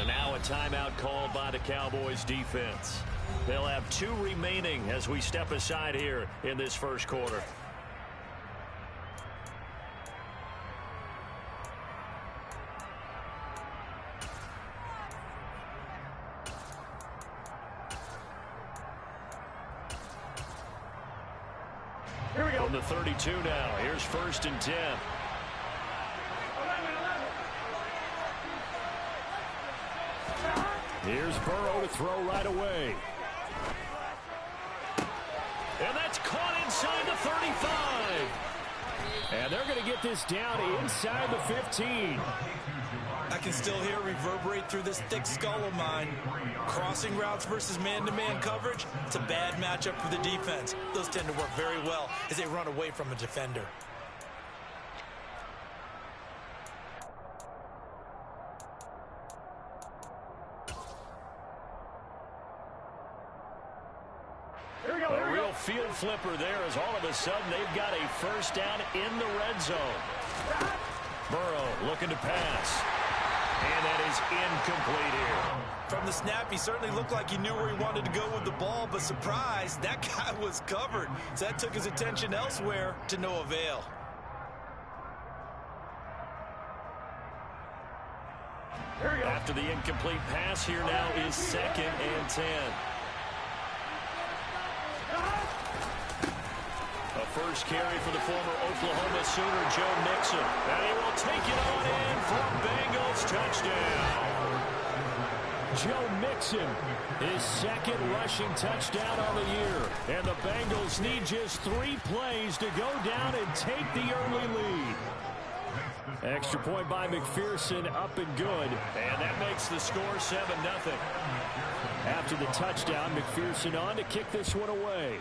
Now a timeout called by the Cowboys defense. They'll have 2 remaining as we step aside here in this first quarter. Here we go. From the 32 now. Here's 1st and 10. Here's Burrow to throw right away. And that's caught inside the 35. And they're going to get this down inside the 15. I can still hear it reverberate through this thick skull of mine. Crossing routes versus man-to-man coverage, it's a bad matchup for the defense. Those tend to work very well as they run away from a defender. A real field flipper there as all of a sudden they've got a first down in the red zone. Burrow looking to pass. And that is incomplete here. From the snap, he certainly looked like he knew where he wanted to go with the ball, but surprise, that guy was covered. So that took his attention elsewhere to no avail. After the incomplete pass, here now is 2nd and 10. A first carry for the former Oklahoma Sooner, Joe Mixon. And he will take it on in for Bengals touchdown. Joe Mixon, his 2nd rushing touchdown on the year. And the Bengals need just 3 plays to go down and take the early lead. Extra point by McPherson, up and good. And that makes the score 7-0. After the touchdown, McPherson on to kick this one away.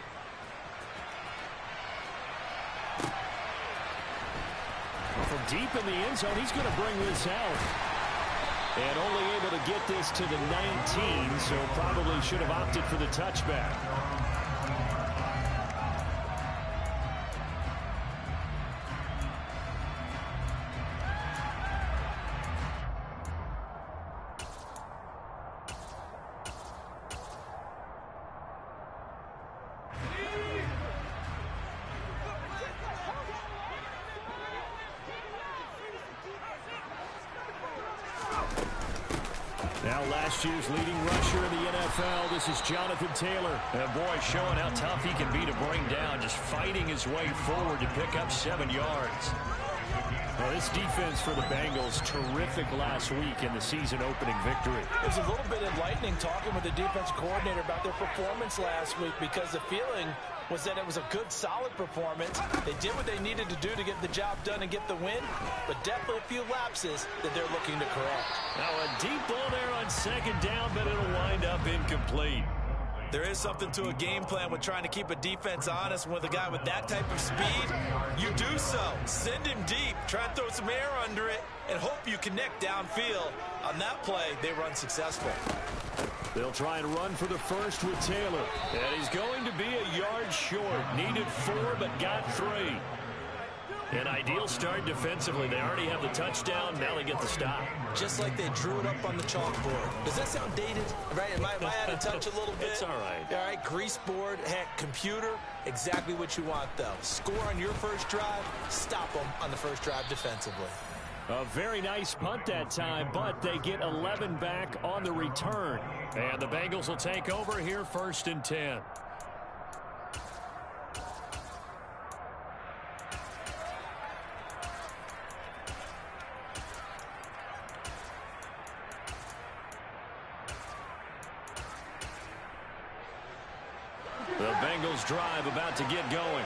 From deep in the end zone, he's going to bring this out. And only able to get this to the 19, so probably should have opted for the touchback. Now last year's leading rusher in the NFL, this is Jonathan Taylor. And boy, showing how tough he can be to bring down, just fighting his way forward to pick up 7 yards. Now this defense for the Bengals, terrific last week in the season-opening victory. It was a little bit enlightening talking with the defense coordinator about their performance last week because the feeling was that it was a good, solid performance. They did what they needed to do to get the job done and get the win, but definitely a few lapses that they're looking to correct. Now a deep ball there on 2nd down, but it'll wind up incomplete. There is something to a game plan with trying to keep a defense honest. With a guy with that type of speed, you do so. Send him deep, try and throw some air under it, and hope you connect downfield. On that play, they run successful. They'll try and run for the first with Taylor. And he's going to be a yard short. Needed 4, but got 3. An ideal start defensively. They already have the touchdown. Now they get the stop. Just like they drew it up on the chalkboard. Does that sound dated? Right? Am I out of touch a little bit? It's all right. All right, grease board, heck, computer, exactly what you want, though. Score on your first drive, stop them on the first drive defensively. A very nice punt that time, but they get 11 back on the return. And the Bengals will take over here 1st and 10. The Bengals drive about to get going.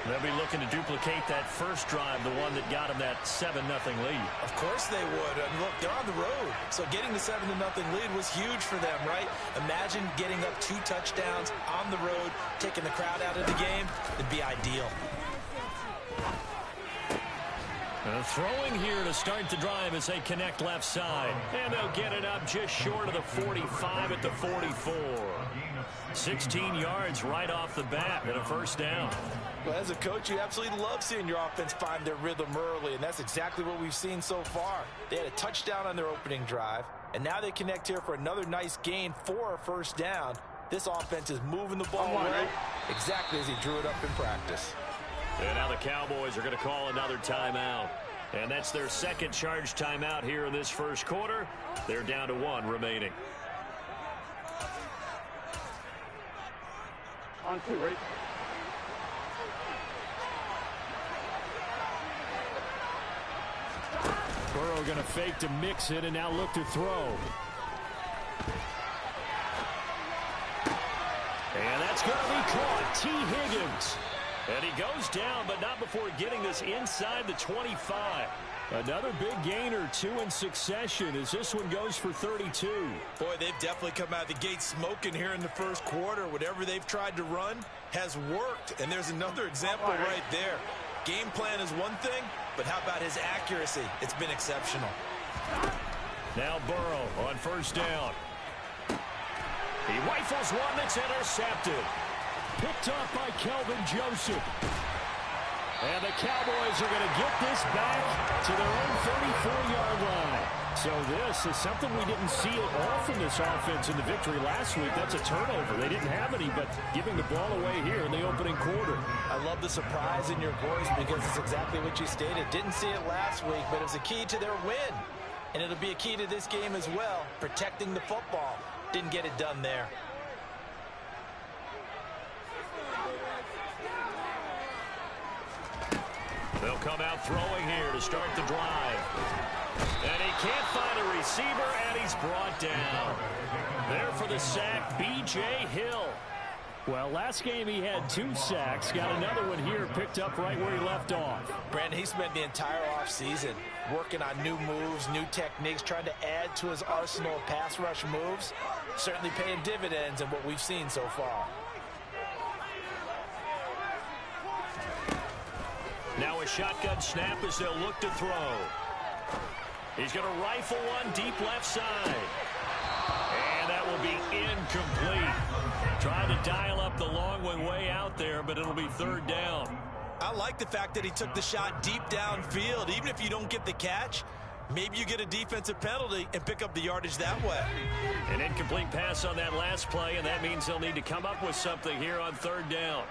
They'll be looking to duplicate that first drive, the one that got them that 7-0 lead. Of course they would. And look, they're on the road. So getting the 7-0 lead was huge for them, right? Imagine getting up 2 touchdowns on the road, taking the crowd out of the game. It'd be ideal. Throwing here to start the drive as they connect left side. And they'll get it up just short of the 45 at the 44. 16 yards right off the bat and a first down. Well, as a coach, you absolutely love seeing your offense find their rhythm early, and that's exactly what we've seen so far. They had a touchdown on their opening drive, And now they connect here for another nice gain for a first down. This offense is moving the ball well, exactly as he drew it up in practice. And now the Cowboys are going to call another timeout. And that's their second charge timeout here in this first quarter. They're down to 1 remaining. On 2, right? Burrow going to fake to mix it and now look to throw. And that's going to be caught. T. Higgins. And he goes down, but not before getting this inside the 25. Another big gain or 2 in succession as this one goes for 32. Boy, they've definitely come out of the gate smoking here in the first quarter. Whatever they've tried to run has worked. And there's another example right there. Game plan is one thing, but how about his accuracy? It's been exceptional. Now Burrow on first down. He rifles one that's intercepted. Picked up by Kelvin Joseph. And the Cowboys are going to get this back to their own 34-yard line. So this is something we didn't see at all from this offense in the victory last week. That's a turnover. They didn't have any, but giving the ball away here in the opening quarter. I love the surprise in your voice because it's exactly what you stated. Didn't see it last week, but it was a key to their win. And it'll be a key to this game as well, protecting the football. Didn't get it done there. They'll come out throwing here to start the drive. And he can't find a receiver, and he's brought down. There for the sack, B.J. Hill. Well, last game he had 2 sacks. Got another one here picked up right where he left off. Brandon, he spent the entire offseason working on new moves, new techniques, trying to add to his arsenal of pass rush moves. Certainly paying dividends in what we've seen so far. Now a shotgun snap as they'll look to throw. He's going to rifle one deep left side. And that will be incomplete. Trying to dial up the long one way out there, but it'll be third down. I like the fact that he took the shot deep downfield. Even if you don't get the catch, maybe you get a defensive penalty and pick up the yardage that way. An incomplete pass on that last play, and that means they'll need to come up with something here on third down.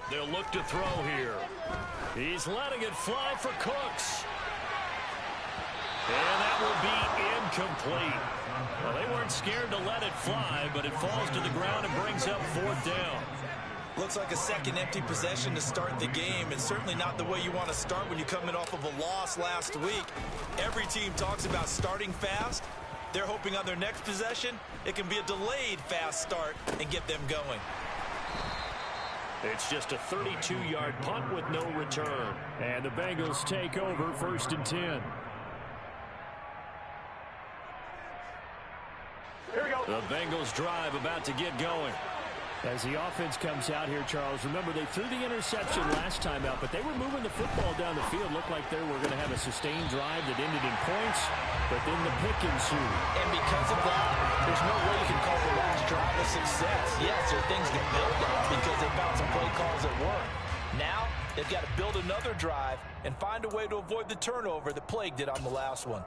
They'll look to throw here. He's letting it fly for Cooks. And that will be incomplete. Well, they weren't scared to let it fly, but it falls to the ground and brings up fourth down. Looks like a second empty possession to start the game, and certainly not the way you want to start when you're coming off of a loss last week. Every team talks about starting fast. They're hoping on their next possession, it can be a delayed fast start and get them going. It's just a 32-yard punt with no return. And the Bengals take over first and 10. Here we go. The Bengals drive about to get going. As the offense comes out here, Charles, remember they threw the interception last time out, but they were moving the football down the field. Looked like they were going to have a sustained drive that ended in points, but then the pick ensued. And because of that, there's no way you can call the last drive a success. Yes, there are things to build on because they found some play calls that work. Now, they've got to build another drive and find a way to avoid the turnover that plagued it on the last one.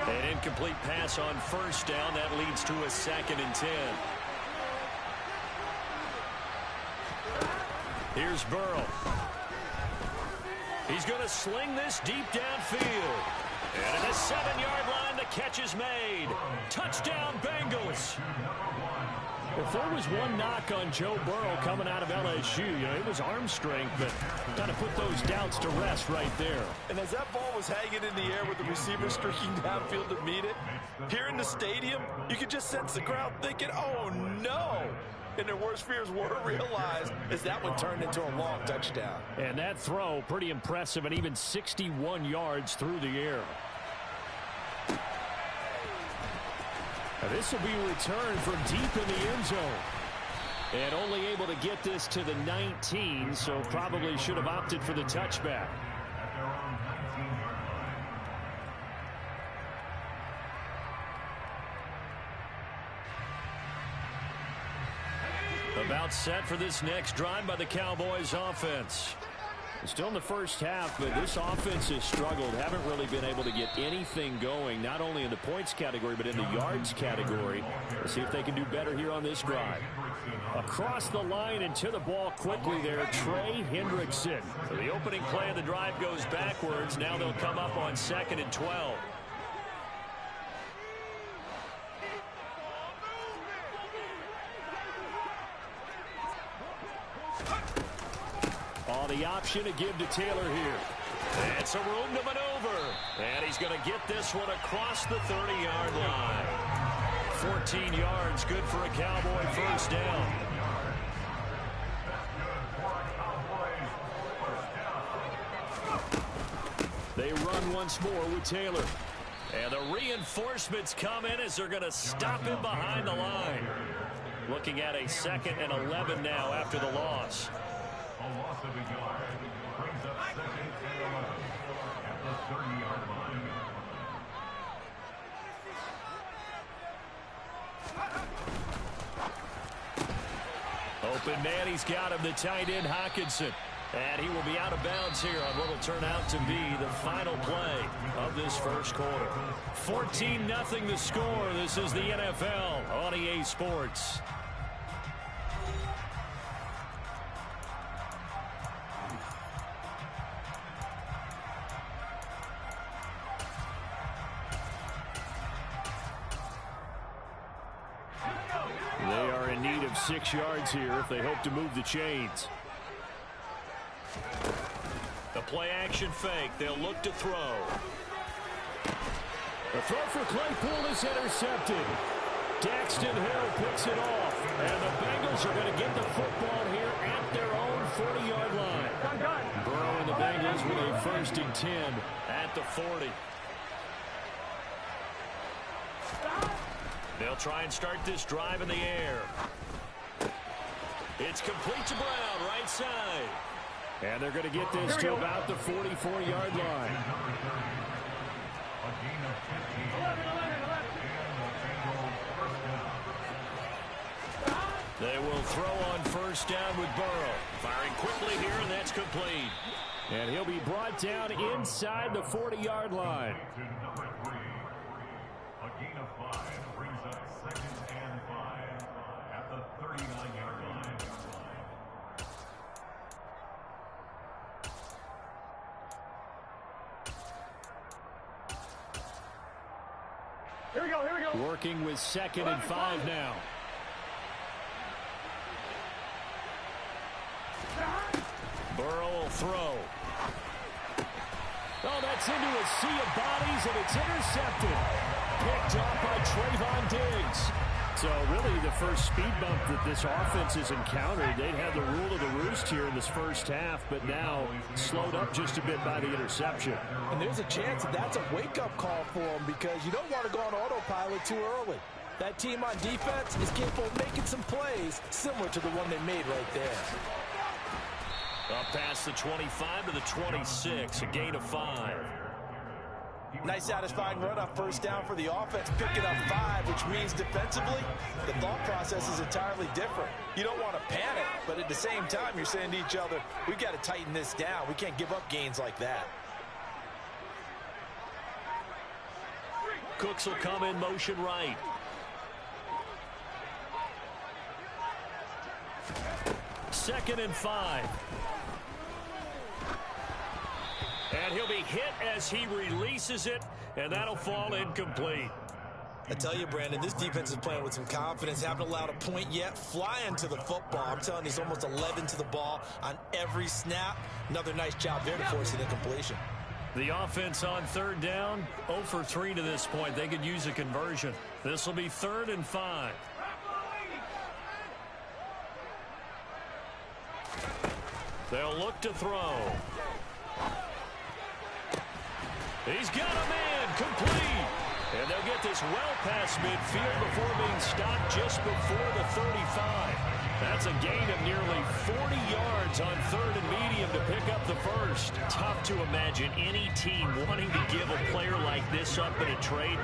An incomplete pass on first down. That leads to a second and 10. Here's Burrow. He's going to sling this deep downfield. And at the 7-yard line, the catch is made. Touchdown, Bengals. If there was one knock on Joe Burrow coming out of LSU, it was arm strength, but got to put those doubts to rest right there. And as that ball was hanging in the air with the receiver streaking downfield to meet it, here in the stadium, you could just sense the crowd thinking, oh, no. And their worst fears were realized as that one turned into a long touchdown. And that throw, pretty impressive, and even 61 yards through the air. Now this will be returned from deep in the end zone. And only able to get this to the 19, so probably should have opted for the touchback. About set for this next drive by the Cowboys offense. Still in the first half, but this offense has struggled. Haven't really been able to get anything going, not only in the points category, but in the yards category. Let's see if they can do better here on this drive. Across the line and to the ball quickly there, Trey Hendrickson. So the opening play of the drive goes backwards. Now they'll come up on 2nd and 12. The option to give to Taylor here. And some room to maneuver. And he's going to get this one across the 30-yard line. 14 yards, good for a Cowboy first down. They run once more with Taylor. And the reinforcements come in as they're going to stop him behind the line. Looking at a 2nd and 11 now after the loss. A loss of a yard brings up 2nd and 11 at the 30-yard line. Open man, he's got him, the tight end Hockenson. And he will be out of bounds here on what will turn out to be the final play of this first quarter. 14-0 the score. This is the NFL on EA Sports. They are in need of 6 yards here if they hope to move the chains. The play action fake. They'll look to throw. The throw for Claypool is intercepted. Daxton Hill picks it off. And the Bengals are going to get the football here at their own 40-yard line. Burrow and the Bengals with a 1st and 10 at the 40. They'll try and start this drive in the air. It's complete to Brown, right side. And they're going to get this to about the 44-yard line. They will throw on 1st down with Burrow. Firing quickly here, and that's complete. And he'll be brought down inside the 40-yard line. A gain of 5 brings up 2nd and 5 at the 39-yard line. Here we go. Working with 2nd and 5 now. Burrow will throw. Oh, that's into a sea of bodies, and it's intercepted. Picked off by Trayvon Diggs. So really the first speed bump that this offense has encountered. They'd had the rule of the roost here in this first half, but now slowed up just a bit by the interception. And there's a chance that that's a wake-up call for them because you don't want to go on autopilot too early. That team on defense is capable of making some plays similar to the one they made right there. Up past the 25 to the 26, a gain of 5. Nice satisfying run on 1st down for the offense, picking up 5, which means defensively, the thought process is entirely different. You don't want to panic, but at the same time, you're saying to each other, we've got to tighten this down. We can't give up gains like that. Cooks will come in motion right. Second and 5. And he'll be hit as he releases it, and that'll fall incomplete. I tell you, Brandon, this defense is playing with some confidence. Haven't allowed a point yet. Flying to the football. I'm telling you, he's almost 11 to the ball on every snap. Another nice job there to force an incompletion. The offense on 3rd down, 0 for 3 to this point. They could use a conversion. This will be 3rd and 5. They'll look to throw. He's got a man, complete. And they'll get this well past midfield before being stopped just before the 35. That's a gain of nearly 40 yards on 3rd and medium to pick up the first. Tough to imagine any team wanting to give a player like this up in a trade.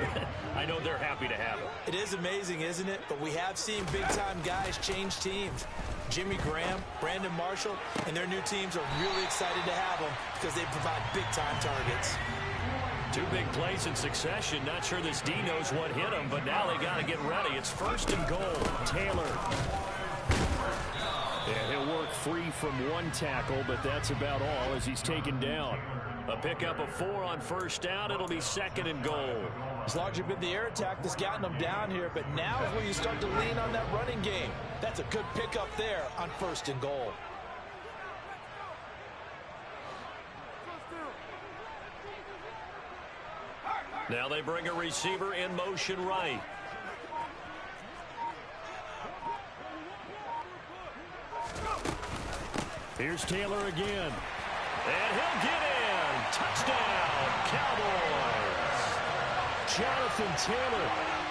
I know they're happy to have it. It is amazing, isn't it? But we have seen big-time guys change teams. Jimmy Graham, Brandon Marshall, and their new teams are really excited to have them because they provide big-time targets. 2 big plays in succession. Not sure this D knows what hit him, but now they got to get ready. It's 1st and goal. Taylor. And he'll work free from 1 tackle, but that's about all as he's taken down. A pickup of 4 on 1st down. It'll be 2nd and goal. It's largely been the air attack that's gotten them down here, but now is where you start to lean on that running game. That's a good pickup there on 1st and goal. Now they bring a receiver in motion right. Here's Taylor again. And he'll get in. Touchdown, Cowboys. Jonathan Taylor,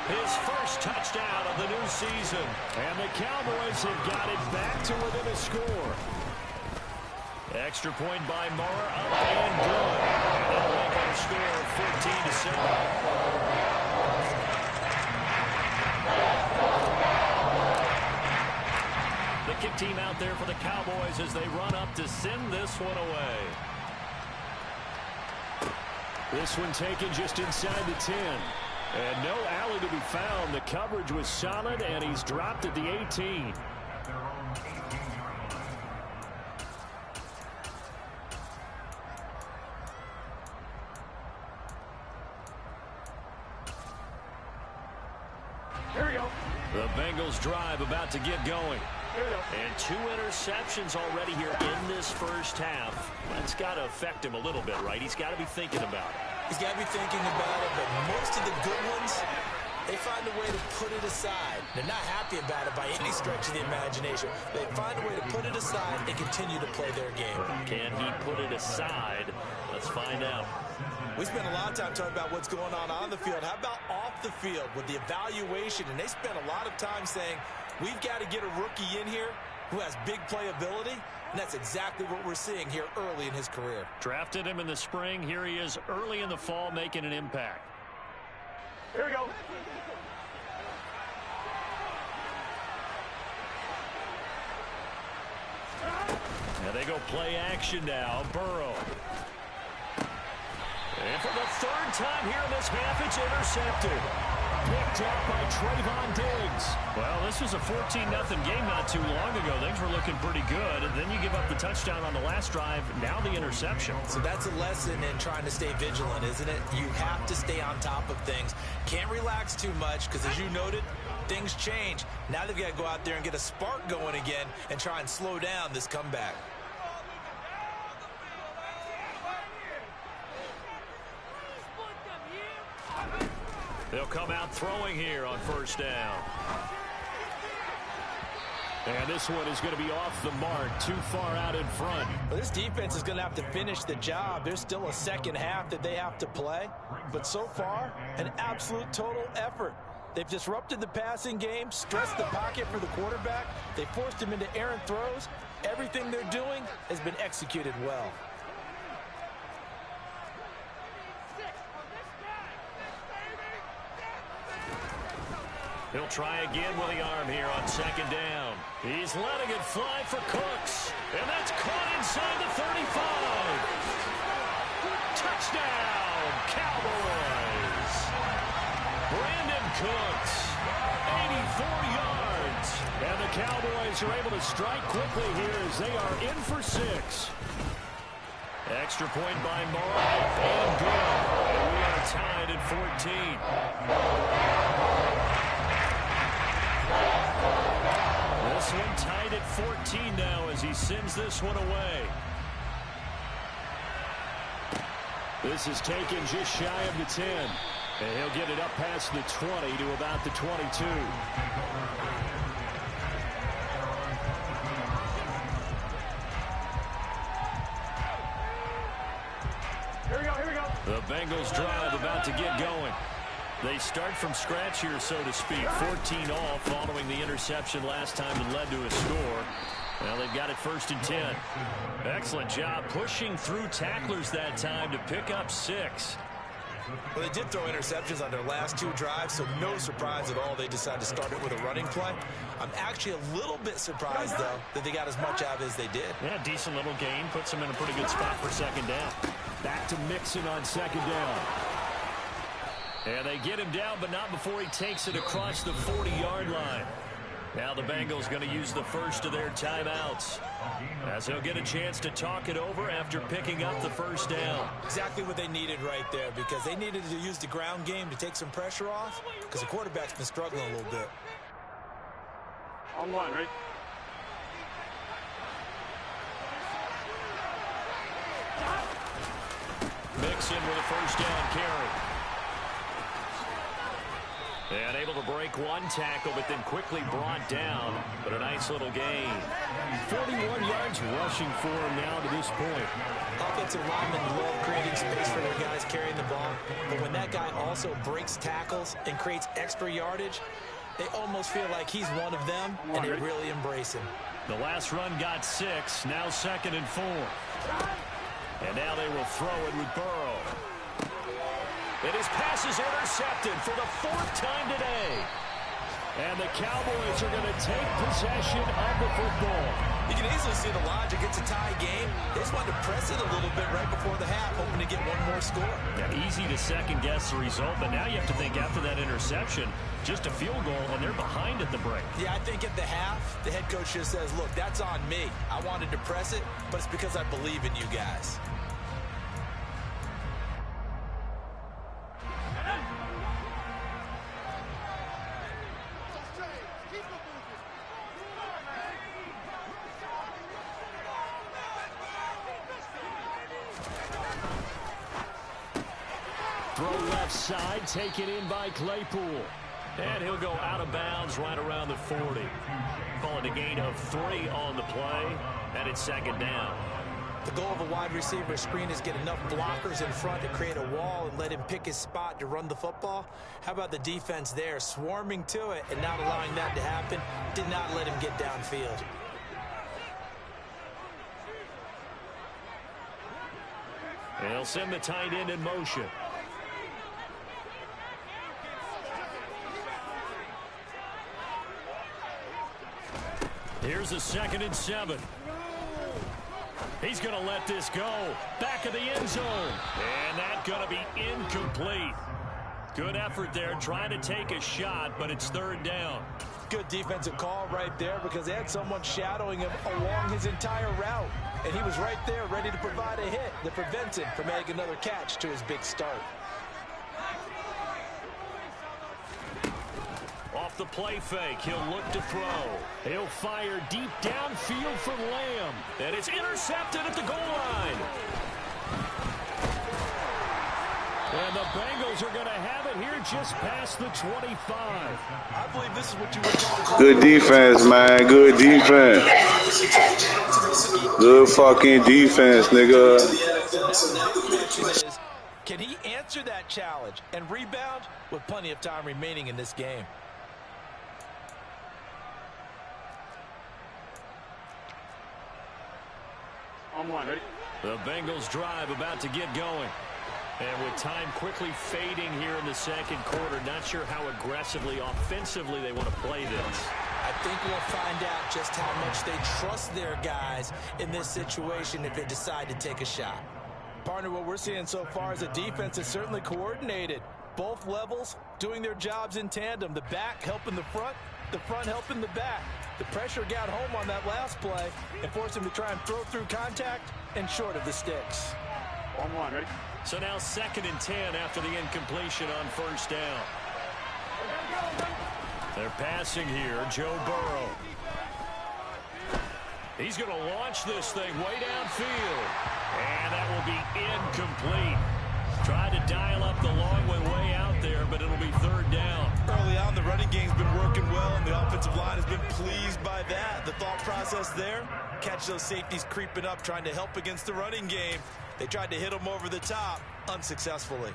his first touchdown of the new season. And the Cowboys have got it back to within a score. Extra point by Mara, up and good. They'll make our score 14-7. The kick team out there for the Cowboys as they run up to send this one away. This one taken just inside the 10. And no alley to be found. The coverage was solid, and he's dropped at the 18. Here we go. The Bengals drive about to get going. And 2 interceptions already here in this first half. That's got to affect him a little bit, right? He's got to be thinking about it. He's got to be thinking about it, but most of the good ones, they find a way to put it aside. They're not happy about it by any stretch of the imagination. They find a way to put it aside and continue to play their game. Can he put it aside? Let's find out. We spent a lot of time talking about what's going on the field. How about off the field with the evaluation? And they spent a lot of time saying, we've got to get a rookie in here who has big playability, and that's exactly what we're seeing here early in his career. Drafted him in the spring. Here he is early in the fall making an impact. Here we go. Now they go play action now. Burrow. And for the 3rd time here in this half, it's intercepted. Picked up by Trayvon Diggs. Well, this was a 14-0 game not too long ago. Things were looking pretty good. And then you give up the touchdown on the last drive. Now the interception. So that's a lesson in trying to stay vigilant, isn't it? You have to stay on top of things. Can't relax too much because, as you noted, things change. Now they've got to go out there and get a spark going again and try and slow down this comeback. They'll come out throwing here on 1st down. And this one is going to be off the mark, too far out in front. Well, this defense is going to have to finish the job. There's still a second half that they have to play. But so far, an absolute total effort. They've disrupted the passing game, stressed the pocket for the quarterback. They forced him into errant throws. Everything they're doing has been executed well. He'll try again with the arm here on 2nd down. He's letting it fly for Cooks. And that's caught inside the 35. Touchdown, Cowboys. Brandon Cooks, 84 yards. And the Cowboys are able to strike quickly here as they are in for 6. Extra point by Morrow, and good. And we are tied at 14. This one tied at 14 now as he sends this one away. This is taken just shy of the 10. And he'll get it up past the 20 to about the 22. Here we go, here we go. The Bengals drive about to get going. They start from scratch here, so to speak. 14 all following the interception last time that led to a score. Well, they've got it 1st and 10. Excellent job pushing through tacklers that time to pick up 6. Well, they did throw interceptions on their last 2 drives, so no surprise at all they decided to start it with a running play. I'm actually a little bit surprised, though, that they got as much out of it as they did. Yeah, decent little gain. Puts them in a pretty good spot for second down. Back to Mixon on second down. And they get him down, but not before he takes it across the 40-yard line. Now the Bengals going to use the first of their timeouts, as he'll get a chance to talk it over after picking up the first down. Exactly what they needed right there, because they needed to use the ground game to take some pressure off, because the quarterback's been struggling a little bit. On one, right? Mixon with a first down carry. And able to break one tackle, but then quickly brought down. But a nice little gain. 41 yards rushing for him now to this point. Offensive linemen love creating space for their guys carrying the ball. But when that guy also breaks tackles and creates extra yardage, they almost feel like he's one of them, and they really embrace him. The last run got 6, now 2nd and 4. And now they will throw it with Burrow. And his pass is intercepted for the 4th time today. And the Cowboys are going to take possession of the football. You can easily see the logic. It's a tie game. They just wanted to press it a little bit right before the half, hoping to get one more score. Yeah, easy to second-guess the result, but now you have to think after that interception, just a field goal, and they're behind at the break. Yeah, I think at the half, the head coach just says, look, that's on me. I wanted to press it, but it's because I believe in you guys. Throw left side, taken in by Claypool. And he'll go out of bounds right around the 40. Call it a gain of 3 on the play, and it's 2nd down. The goal of a wide receiver screen is get enough blockers in front to create a wall and let him pick his spot to run the football. How about the defense there, swarming to it and not allowing that to happen? Did not let him get downfield. They'll send the tight end in motion. Here's a 2nd and 7. He's going to let this go. Back of the end zone. And that's going to be incomplete. Good effort there, trying to take a shot, but it's 3rd down. Good defensive call right there, because they had someone shadowing him along his entire route. And he was right there ready to provide a hit that prevents him from adding another catch to his big start. Off the play fake, he'll look to throw. He'll fire deep downfield for Lamb. And it's intercepted at the goal line. And the Bengals are going to have it here just past the 25. I believe this is what you would call good defense, man. Good defense. Good fucking defense, nigga. Can he answer that challenge and rebound with plenty of time remaining in this game? On one, ready? The Bengals drive about to get going. And with time quickly fading here in the 2nd quarter, not sure how aggressively, offensively they want to play this. I think we'll find out just how much they trust their guys in this situation if they decide to take a shot. Partner, what we're seeing so far is a defense that's certainly coordinated. Both levels doing their jobs in tandem. The back helping the front helping the back. The pressure got home on that last play and forced him to try and throw through contact and short of the sticks. On one, ready? So now 2nd and 10 after the incompletion on 1st down. They're passing here, Joe Burrow. He's going to launch this thing way downfield. And that will be incomplete. Tried to dial up the long way out there, but it'll be 3rd down. Early on, the running game's been working well, and the offensive line has been pleased by that. The thought process there, catch those safeties creeping up, trying to help against the running game. They tried to hit him over the top, unsuccessfully.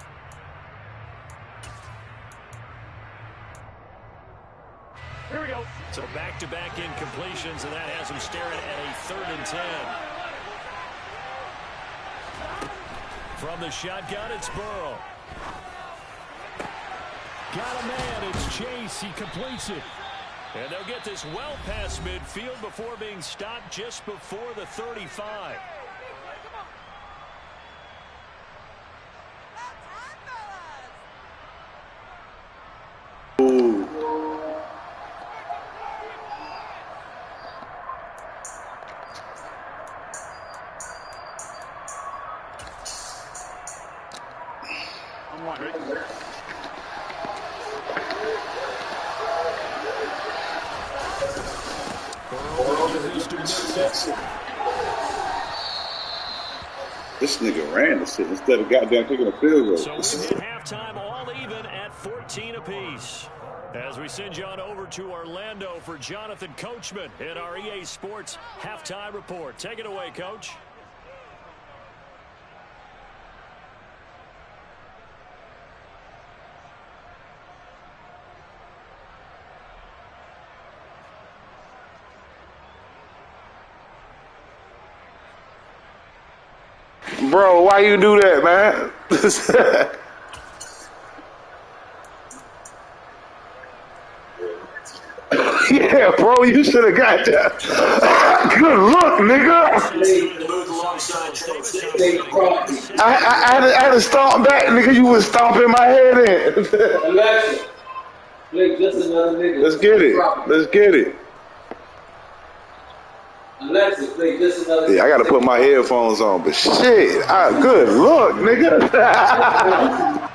Here we go. So back-to-back incompletions, and that has him staring at a 3rd and 10. From the shotgun, it's Burrow. Got a man. It's Chase. He completes it. And they'll get this well past midfield before being stopped just before the 35. On one, ready? This nigga ran the shit instead of goddamn kicking a field goal. So we've hit halftime all even at 14 apiece. As we send you on over to Orlando for Jonathan Coachman in our EA Sports halftime report. Take it away, Coach. Bro, why you do that, man? Yeah, bro, you should have got that. Good look, nigga. I had to stomp back, nigga. You was stomping my head in. Alexa, play just another nigga. Let's get it. Let's get it. Alexa, play just another. Yeah, I gotta put my headphones on, but shit, good look, nigga.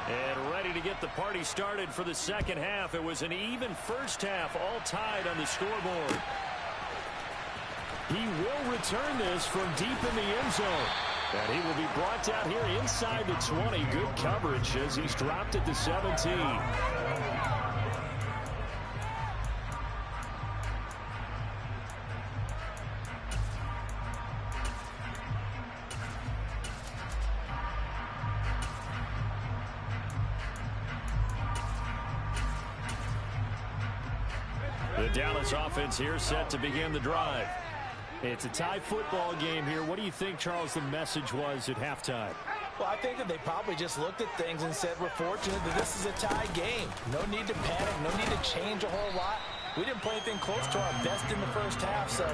And ready to get the party started for the second half. It was an even first half, all tied on the scoreboard. He will return this from deep in the end zone. And he will be brought down here inside the 20. Good coverage as he's dropped at the 17. The Dallas offense here set to begin the drive. It's a tie football game here. What do you think, Charles, the message was at halftime? Well, I think that they probably just looked at things and said, we're fortunate that this is a tie game. No need to panic, no need to change a whole lot. We didn't play anything close to our best in the first half, so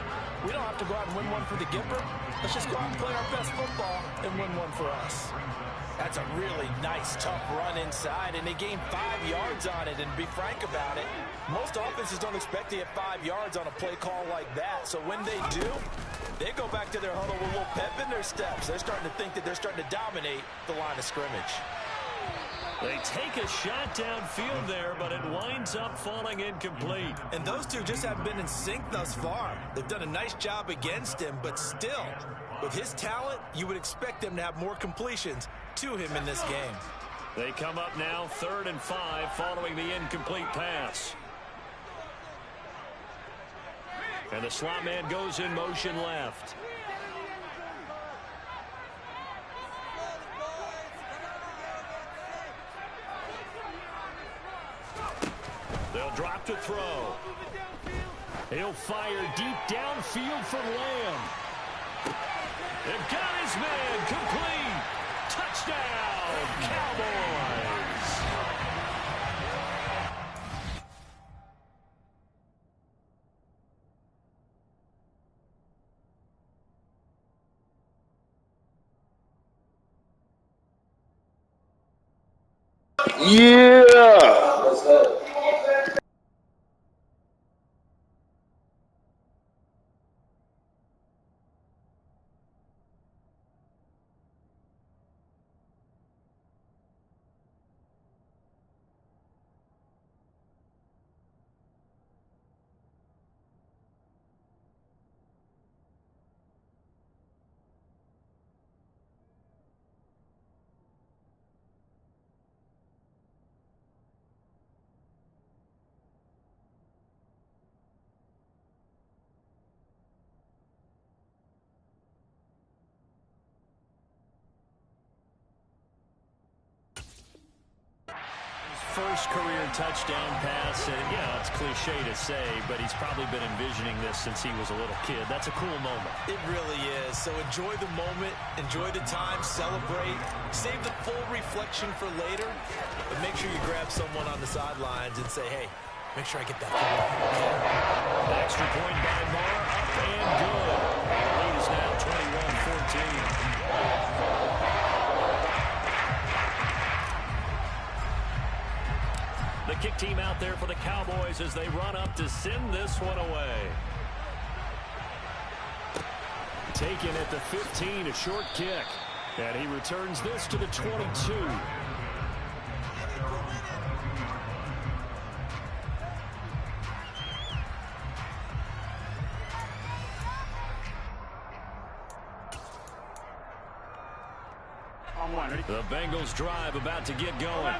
we don't have to go out and win one for the Gipper. Let's just go out and play our best football and win one for us. That's a really nice, tough run inside, and they gained 5 yards on it. And to be frank about it, most offenses don't expect to get 5 yards on a play call like that. So when they do, they go back to their huddle with a little pep in their steps. They're starting to think that they're starting to dominate the line of scrimmage. They take a shot downfield there, but it winds up falling incomplete. And those two just haven't been in sync thus far. They've done a nice job against him, but still, with his talent, you would expect them to have more completions to him in this game. They come up now 3rd and 5 following the incomplete pass. And the slot man goes in motion left. They'll drop to throw. He'll fire deep downfield for Lamb. They've got his man complete. Touchdown, Cowboys. Yeah. Let's go. first career touchdown pass, and, it's cliche to say, but he's probably been envisioning this since he was a little kid. That's a cool moment. It really is. So enjoy the moment, enjoy the time, celebrate, save the full reflection for later, but make sure you grab someone on the sidelines and say, hey, make sure I get that thing off. The extra point by Moore, up and good. The lead is now 21-14. The kick team out there for the Cowboys as they run up to send this one away. Taken at the 15, a short kick. And he returns this to the 22. The Bengals drive about to get going.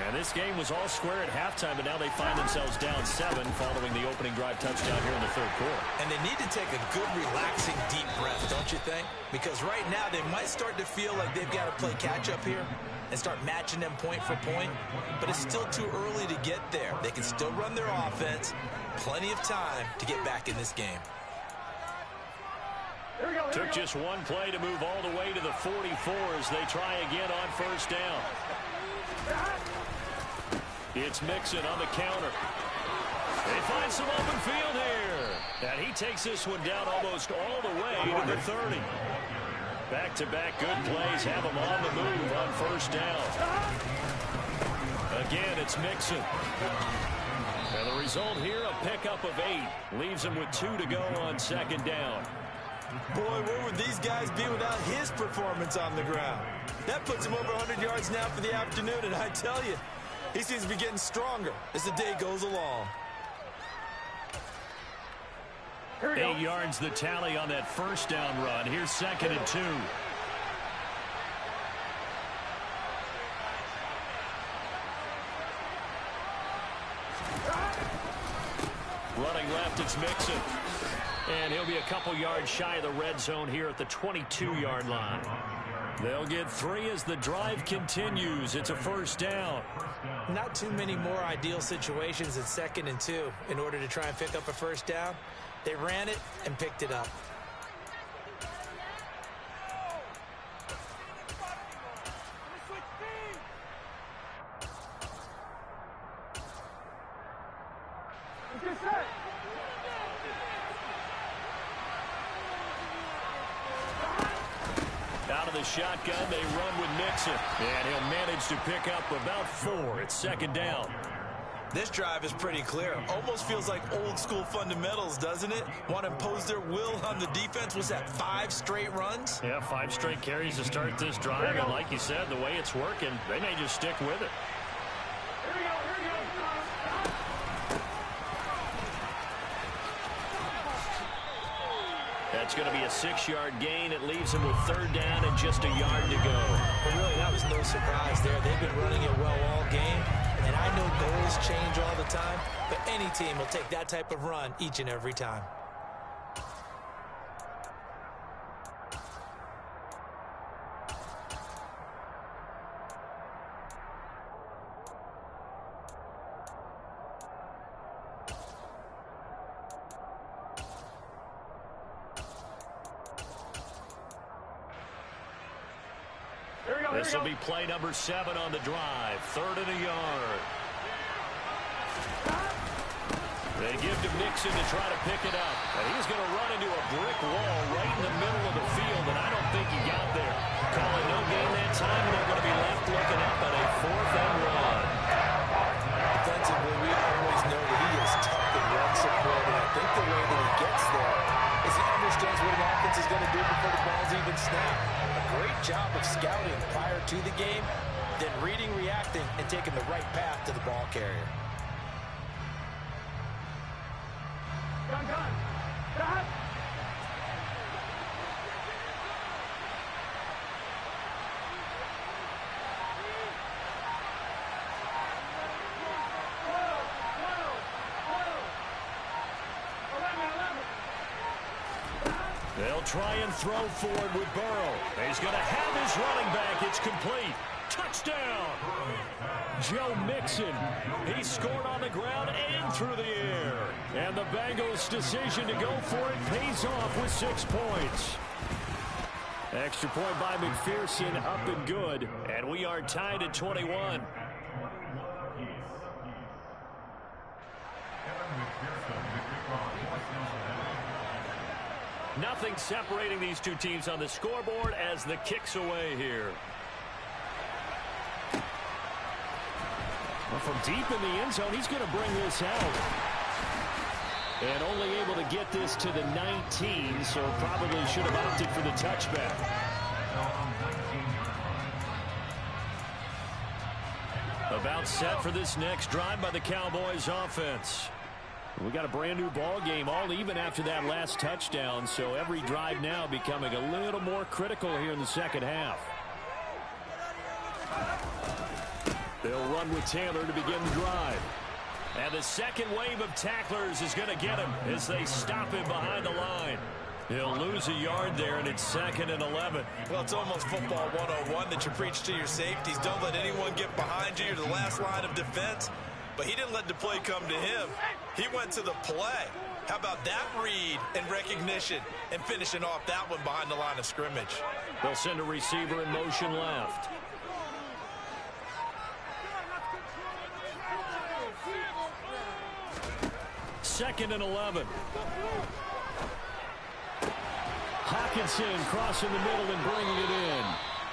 And this game was all square at halftime, but now they find themselves down 7 following the opening drive touchdown here in the third quarter. And they need to take a good, relaxing, deep breath, don't you think? Because right now they might start to feel like they've got to play catch-up here and start matching them point for point. But it's still too early to get there. They can still run their offense. Plenty of time to get back in this game. Took just one play to move all the way to the 44 as they try again on first down. It's Mixon on the counter. They find some open field here. And he takes this one down almost all the way to the 30. Back-to-back good plays have him on the move on first down. Again, it's Mixon. And the result here, a pickup of 8. Leaves him with 2 to go on second down. Boy, where would these guys be without his performance on the ground? That puts him over 100 yards now for the afternoon, and I tell you, he seems to be getting stronger as the day goes along. 8 yards the tally on that first down run. Here's 2nd and 2. Running left, it's Mixon. And he'll be a couple yards shy of the red zone here at the 22-yard line. They'll get 3 as the drive continues. It's a first down. Not too many more ideal situations at 2nd and 2 in order to try and pick up a first down. They ran it and picked it up. Out of the shotgun, they run with Mixon. And he'll manage to pick up about 4. It's 2nd down. This drive is pretty clear. Almost feels like old school fundamentals, doesn't it? Want to impose their will on the defense. Was that 5 straight runs? Yeah, 5 straight carries to start this drive. And like you said, the way it's working, they may just stick with it. That's going to be a 6-yard gain. It leaves him with 3rd down and just a yard to go. Well, really, that was no surprise there. They've been running it well all game. And I know goals change all the time, but any team will take that type of run each and every time. This will be play number 7 on the drive. 3rd and a yard. They give to Mixon to try to pick it up. And he's going to run into a brick wall right in the middle of the field, and I don't think he got there. Calling no gain that time, and they're going to be left looking up at a 4th and 1. Defensively, we always know that he is tough in run support, and I think the way that he gets there is he understands what an offense is going to do before the ball's even snapped. A great job of scouting prior to the game, then reading, reacting, and taking the right path to the ball carrier. They'll try and throw forward with Burrow. He's going to have his running back. It's complete. Touchdown. Joe Mixon. He scored on the ground and through the air. And the Bengals' decision to go for it pays off with 6 points. Extra point by McPherson, up and good. And we are tied at 21. Nothing separating these two teams on the scoreboard as the kick's away here. Well, from deep in the end zone, he's going to bring this out. And only able to get this to the 19, so probably should have opted for the touchback. About set for this next drive by the Cowboys offense. We got a brand new ball game, all even after that last touchdown, so every drive now becoming a little more critical here in the second half. They'll run with Taylor to begin the drive. And the second wave of tacklers is going to get him as they stop him behind the line. He'll lose a yard there, and it's 2nd and 11. Well, it's almost football 101 that you preach to your safeties. Don't let anyone get behind you. You're the last line of defense. But he didn't let the play come to him. He went to the play. How about that read and recognition and finishing off that one behind the line of scrimmage? They'll send a receiver in motion left. Second and 11. Hawkinson crossing the middle and bringing it in.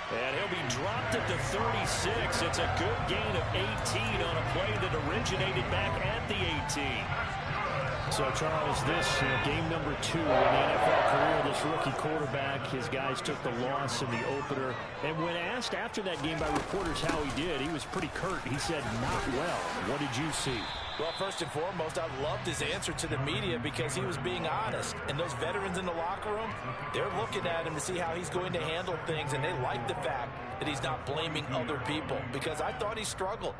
And he'll be dropped at the 36. It's a good gain of 18 on a play that originated back at the 18. So, Charles, this game number 2 in the NFL career, this rookie quarterback, his guys took the loss in the opener. And when asked after that game by reporters how he did, he was pretty curt. He said, not well. What did you see? Well, first and foremost, I loved his answer to the media because he was being honest. And those veterans in the locker room, they're looking at him to see how he's going to handle things. And they like the fact that he's not blaming other people because I thought he struggled.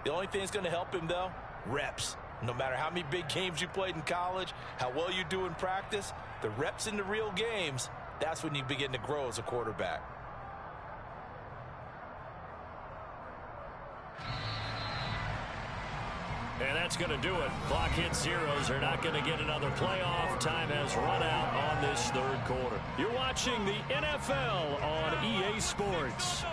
The only thing that's going to help him, though, reps. No matter how many big games you played in college, how well you do in practice, the reps in the real games, that's when you begin to grow as a quarterback. And that's going to do it. Clock hits zeros. They're not going to get another playoff. Time has run out on this third quarter. You're watching the NFL on EA Sports.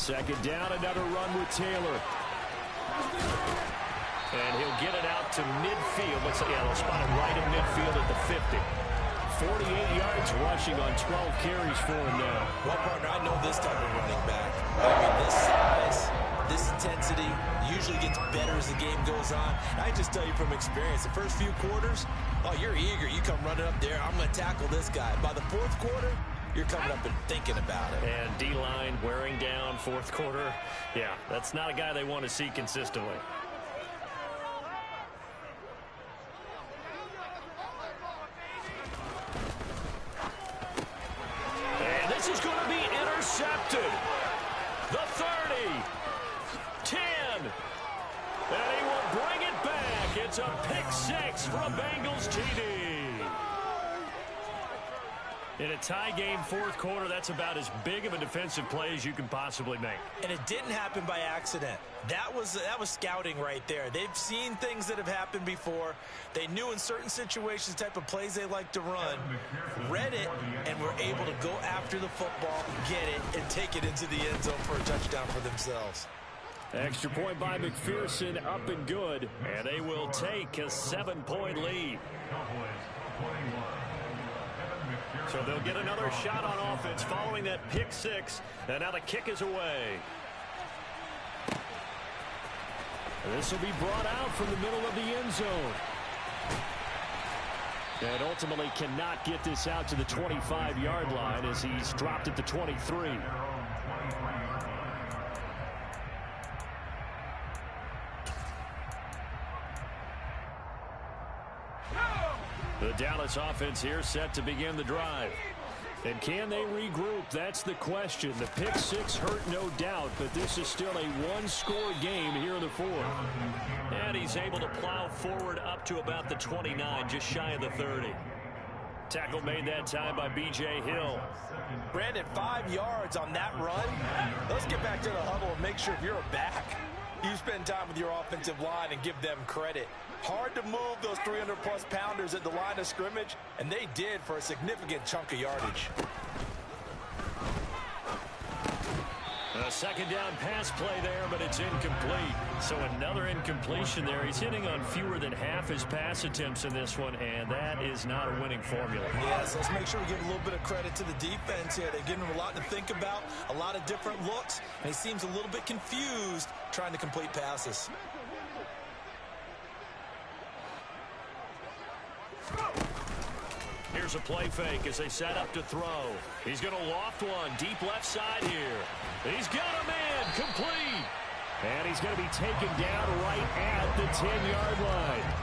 Second down, another run with Taylor. And he'll get it out to midfield. They'll spot it right in midfield at the 50. 48 yards rushing on 12 carries for him now. Well, partner, I know this type of running back. I mean, this size, this intensity usually gets better as the game goes on. I just tell you from experience, the first few quarters, oh, you're eager. You come running up there, I'm going to tackle this guy. By the fourth quarter, you're coming up and thinking about it. And D-line wearing down fourth quarter. Yeah, that's not a guy they want to see consistently. And this is going to be intercepted. The 30. 10. And he will bring it back. It's a pick six for a Bengals TD. In a tie game fourth quarter, that's about as big of a defensive play as you can possibly make. And it didn't happen by accident. That was scouting right there. They've seen things that have happened before. They knew in certain situations the type of plays they like to run, read it, and were able to go after the football, get it, and take it into the end zone for a touchdown for themselves. Extra point by McPherson, up and good. And they will take a 7-point lead. So they'll get another shot on offense following that pick six. And now the kick is away. This will be brought out from the middle of the end zone. And ultimately cannot get this out to the 25-yard line as he's dropped at the 23. The Dallas offense here set to begin the drive. And can they regroup? That's the question. The pick six hurt, no doubt, but this is still a one-score game here in the fourth. And he's able to plow forward up to about the 29, just shy of the 30. Tackle made that time by B.J. Hill. Brandon, 5 yards on that run. Let's get back to the huddle and make sure if you're a back, you spend time with your offensive line and give them credit. Hard to move those 300-plus pounders at the line of scrimmage, and they did for a significant chunk of yardage. A second down pass play there, but it's incomplete. So another incompletion there. He's hitting on fewer than half his pass attempts in this one, and that is not a winning formula. Yes, let's make sure we give a little bit of credit to the defense here. They've given him a lot to think about, a lot of different looks, and he seems a little bit confused trying to complete passes. Here's a play fake as they set up to throw. He's going to loft one deep left side here. He's got a man complete. And he's going to be taken down right at the 10-yard line.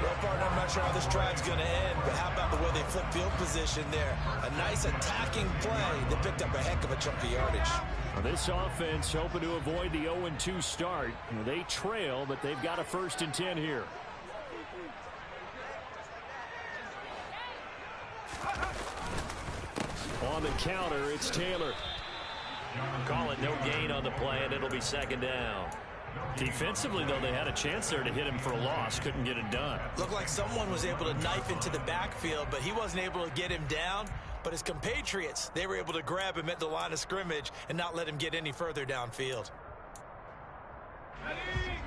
Well, partner, I'm not sure how this drive's going to end, but how about the way they flip field position there? A nice attacking play that picked up a heck of a chunk of yardage. Well, this offense hoping to avoid the 0-2 start. They trail, but they've got a 1st and 10 here. On the counter, it's Taylor. Call it no gain on the play, and it'll be 2nd down. Defensively, though, they had a chance there to hit him for a loss. Couldn't get it done. Looked like someone was able to knife into the backfield, but he wasn't able to get him down. But his compatriots, they were able to grab him at the line of scrimmage and not let him get any further downfield.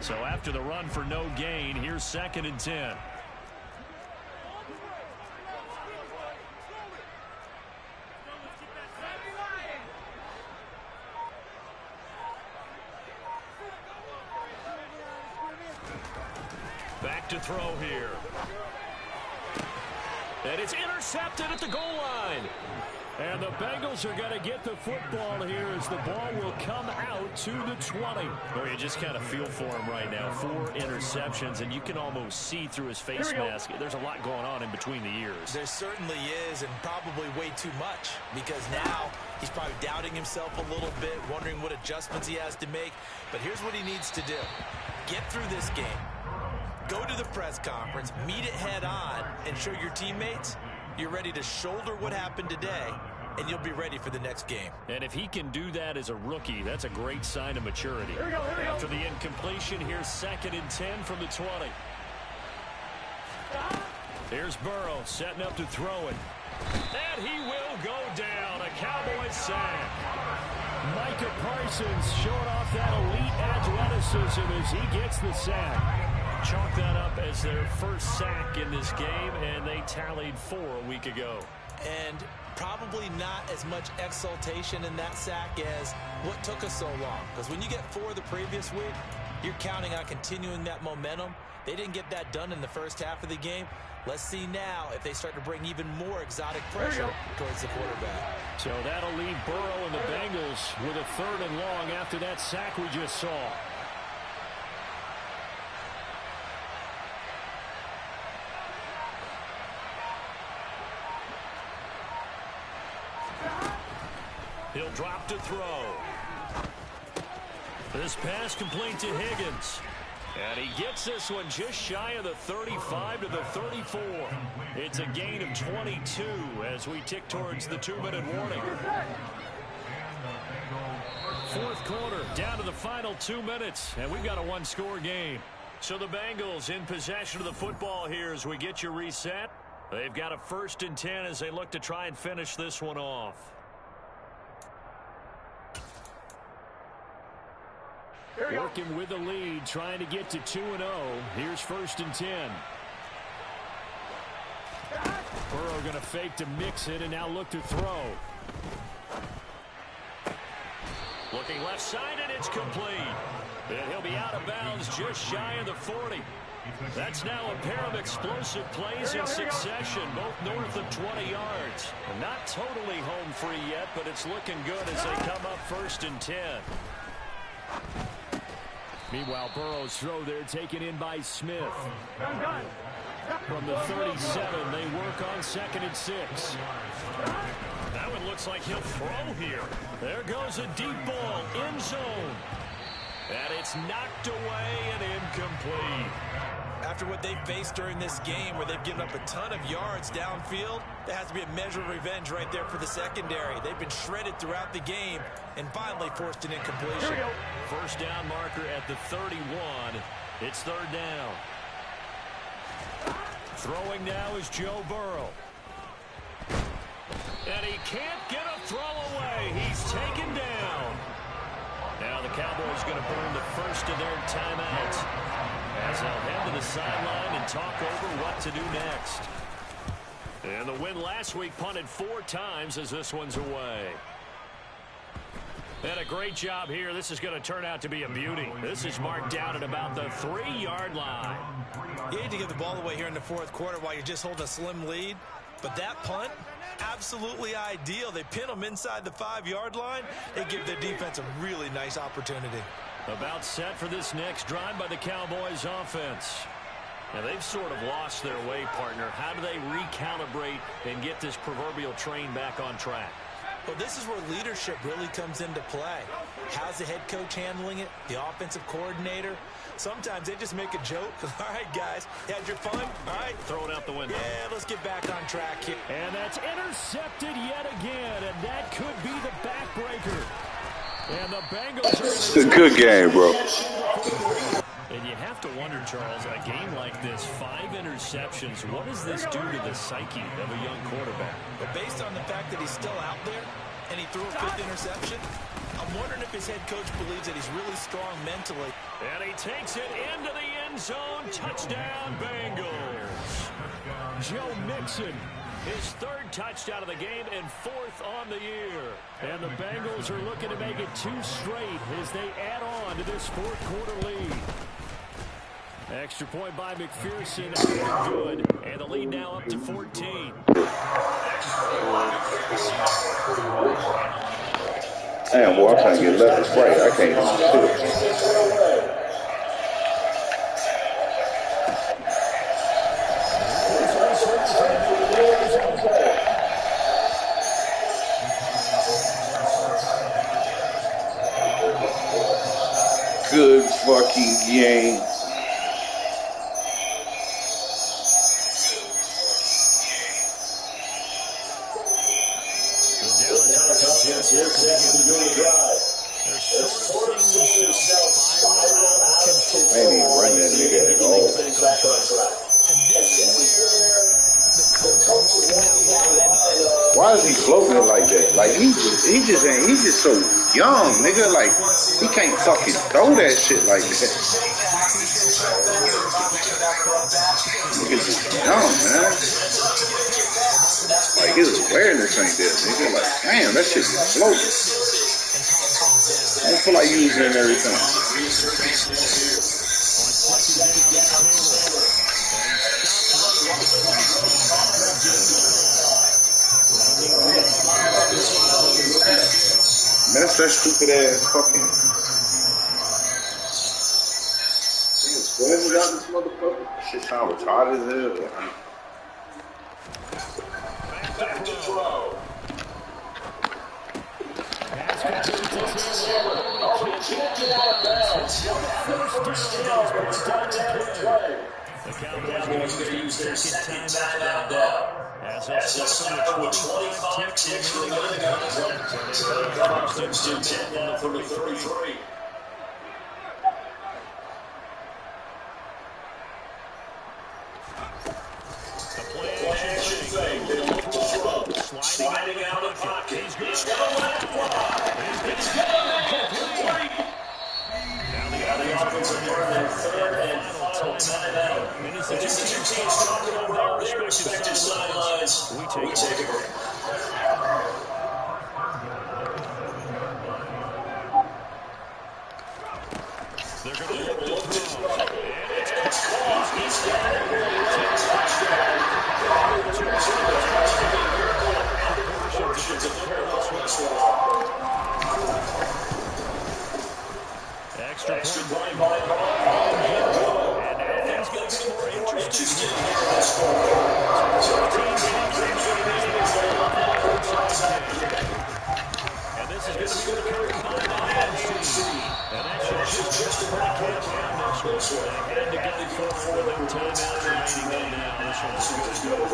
So after the run for no gain, here's 2nd and 10. Back to throw here. And it's intercepted at the goal line. And the Bengals are going to get the football here as the ball will come out to the 20. Oh, you just kind of feel for him right now. 4 interceptions, and you can almost see through his face mask. There's a lot going on in between the ears. There certainly is, and probably way too much, because now he's probably doubting himself a little bit, wondering what adjustments he has to make. But here's what he needs to do. Get through this game. Go to the press conference, meet it head on, and show your teammates you're ready to shoulder what happened today, and you'll be ready for the next game. And if he can do that as a rookie, that's a great sign of maturity. Here we go. After the incompletion, here's 2nd and 10 from the 20. Here's Burrow setting up to throw it. And he will go down. A Cowboys sack. Micah Parsons showing off that elite athleticism as he gets the sack. Chalk that up as their first sack in this game, and they tallied 4 a week ago. And probably not as much exultation in that sack as what took us so long. Because when you get 4 the previous week, you're counting on continuing that momentum. They didn't get that done in the first half of the game. Let's see now if they start to bring even more exotic pressure towards the quarterback. So that'll leave Burrow and the Bengals with a 3rd and long after that sack we just saw. He'll drop to throw. This pass complete to Higgins. And he gets this one just shy of the 35 to the 34. It's a gain of 22 as we tick towards the 2-minute warning. 4th quarter, down to the final 2 minutes, and we've got a 1-score game. So the Bengals in possession of the football here as we get you reset. They've got a 1st and 10 as they look to try and finish this one off. Working with the lead, trying to get to 2-0. Here's 1st and 10. Burrow going to fake to mix it and now look to throw. Looking left side, and it's complete. And he'll be out of bounds just shy of the 40. That's now a pair of explosive plays in succession, both north of 20 yards. Not totally home free yet, but it's looking good as they come up 1st and 10. Meanwhile, Burrow's throw there taken in by Smith. From the 37, they work on 2nd and 6. That one looks like he'll throw here. There goes a deep ball, end zone. And it's knocked away and incomplete. After what they've faced during this game where they've given up a ton of yards downfield, there has to be a measure of revenge right there for the secondary. They've been shredded throughout the game and finally forced an incompletion. First down marker at the 31. It's 3rd down. Throwing now is Joe Burrow. And he can't get a throw away. He's taken down. Now the Cowboys going to burn the first of their timeouts as they'll head to the sideline and talk over what to do next. And the win last week punted 4 times as this one's away. And a great job here. This is going to turn out to be a beauty. This is marked down at about the 3-yard line. You need to give the ball away here in the 4th quarter while you're just holding a slim lead. But that punt, absolutely ideal. They pin them inside the 5-yard line. They give their defense a really nice opportunity. About set for this next drive by the Cowboys offense. Now they've sort of lost their way, partner. How do they recalibrate and get this proverbial train back on track? Well, this is where leadership really comes into play. How's the head coach handling it? The offensive coordinator? Sometimes they just make a joke. All right, guys, you had your fun? All right. Throw it out the window. Yeah, let's get back on track here. And that's intercepted yet again, and that could be the backbreaker. And the Bengals are... It's a good game, bro. And you have to wonder, Charles, a game like this, 5 interceptions, what does this do to the psyche of a young quarterback? But based on the fact that he's still out there and he threw a 5th interception, I'm wondering if his head coach believes that he's really strong mentally. And he takes it into the end zone. Touchdown, Bengals. Joe Mixon, his 3rd touchdown of the game and 4th on the year. And the Bengals are looking to make it 2 straight as they add on to this 4th quarter lead. Extra point by McPherson, good. And the lead now up to 14. Damn, boy, I'm trying to get left and right. I can't even do it. Good fucking game. Why is he floating it like that? Like he's just so young, nigga. Like he can't fucking throw that shit like that. Nigga's just young, man. Like his awareness ain't there, nigga. Like damn, that shit is floating. I don't feel like using it every time. Man, that's that stupid ass fucking. Whoever got this motherfucker, that shit sound retarded as hell. Back to throw. The Cowboys going to use their second timeout as they'll start from the 25 ticks remaining on the clock. First and 10 now from the 33. The play action fake. Sliding out of the pocket. He's going to go left wide. It's good. Complete. Now the offensive burn their 3rd and final timeout. And as the two teams talking on their respective sidelines, we take a break. They're going to look to throw. And it's caught. And this is going to be recovered by the Rams team. And that should just put a cap on this one. They had to go for it with no timeouts remaining in now. This one's good.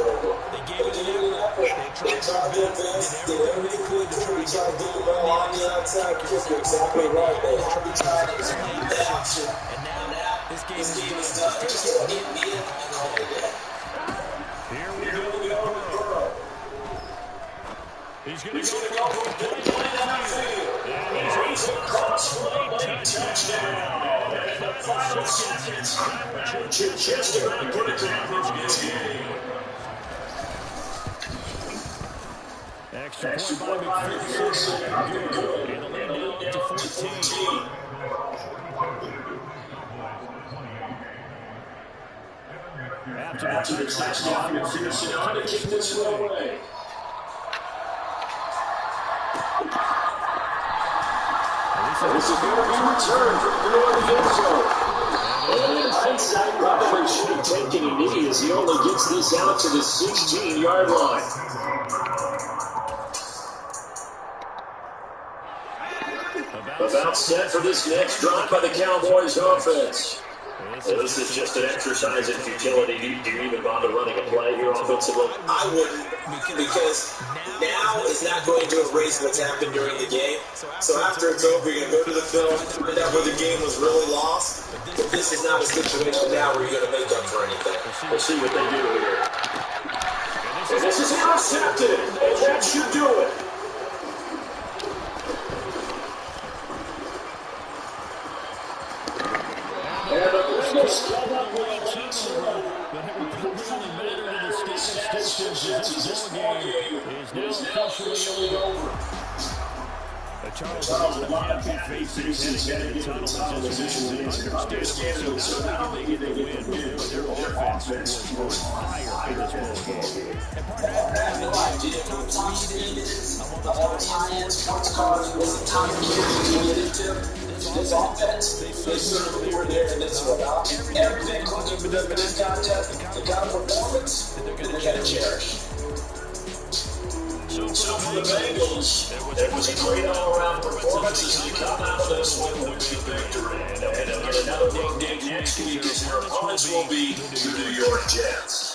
They gave it an effort. They tried their best, did everything they could to try and get the ball on the outside kicker. Exactly right. They had to try to explain that shit. And now, this game is done. Just take it, knee it, another day. Here we go with Burrow. He's going to go for a play downfield. And he's across the lane. Touchdown. Final seconds. Just about put it down this game. Extra point by McPherson. Good. And the lead now up to 14. After the touchdown, McPherson on to kick this one away. This is going to be returned from the end zone. And an onside referee should have taken a knee as he only gets this out to the 16-yard line. About set for this next drive by the Cowboys offense. Well, this is just an exercise in futility. Do you even bother running a play here offensively? I wouldn't, because now is not going to erase what's happened during the game. So after it's over, you're going to go to the film, find out where the game was really lost. But this is not a situation now where you're going to make up for anything. We'll see what they do here. And this is intercepted, and that should do it. And the Bengals come up with a late turnover. But it will probably only matter to the statisticians as this ball game is now officially over. Charles, a lot of happy faces heading into the tunnel as this win is understandable. So not only did they get the win, but their offense was on fire in this ball game. And part of that, the top speed is one of the high-end sports cars was the top gear you can get into. This offense, they certainly were there in this one. Everything cooking for them in this contest, the kind of performance that they're going to cherish. So for the Bengals, it was a great all-around performance as they come out of this one with a victory. And they'll get another big game next week as their opponents will be the New York Jets.